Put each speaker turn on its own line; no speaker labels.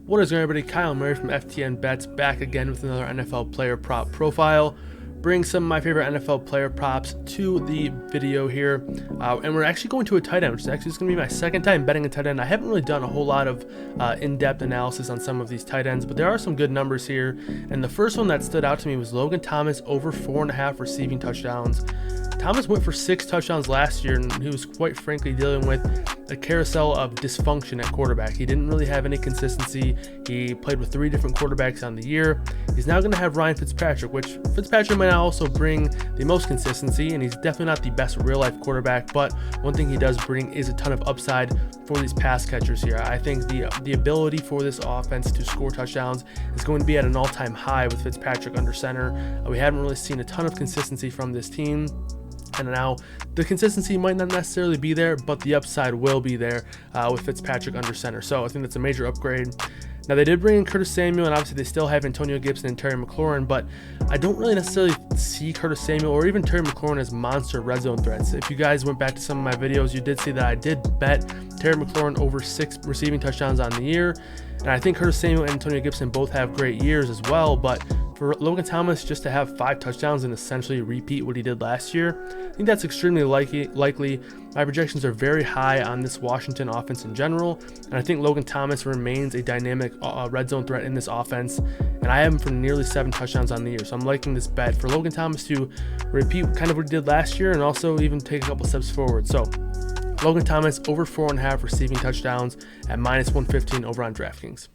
What is going on, everybody? Kyle Murray from FTN Bets back again with another NFL player prop profile. Bring some of my favorite NFL player props to the video here. And we're actually going to a tight end, which is actually going to be my second time betting a tight end. I haven't really done a whole lot of in-depth analysis on some of these tight ends, but there are some good numbers here. And the first one that stood out to me was Logan Thomas over 4.5 receiving touchdowns. Thomas went for 6 touchdowns last year, and he was quite frankly dealing with a carousel of dysfunction at quarterback. He didn't really have any consistency. He played with 3 different quarterbacks on the year. He's now going to have Ryan Fitzpatrick, which Fitzpatrick might not also bring the most consistency, and he's definitely not the best real-life quarterback, but one thing he does bring is a ton of upside for these pass catchers here. I think the ability for this offense to score touchdowns is going to be at an all-time high with Fitzpatrick under center. We haven't really seen a ton of consistency from this team. And now the consistency might not necessarily be there, but the upside will be there with Fitzpatrick under center. So I think that's a major upgrade. Now, they did bring in Curtis Samuel, and obviously they still have Antonio Gibson and Terry McLaurin, but I don't really necessarily see Curtis Samuel or even Terry McLaurin as monster red zone threats. If you guys went back to some of my videos, you did see that I did bet Terry McLaurin over 6 receiving touchdowns on the year. And I think Curtis Samuel and Antonio Gibson both have great years as well, but for Logan Thomas just to have 5 touchdowns and essentially repeat what he did last year, I think that's extremely likely. My projections are very high on this Washington offense in general, and I think Logan Thomas remains a dynamic red zone threat in this offense, and I have him for nearly 7 touchdowns on the year. So I'm liking this bet for Logan Thomas to repeat kind of what he did last year and also even take a couple steps forward. So Logan Thomas over 4.5 receiving touchdowns at -115 over on DraftKings.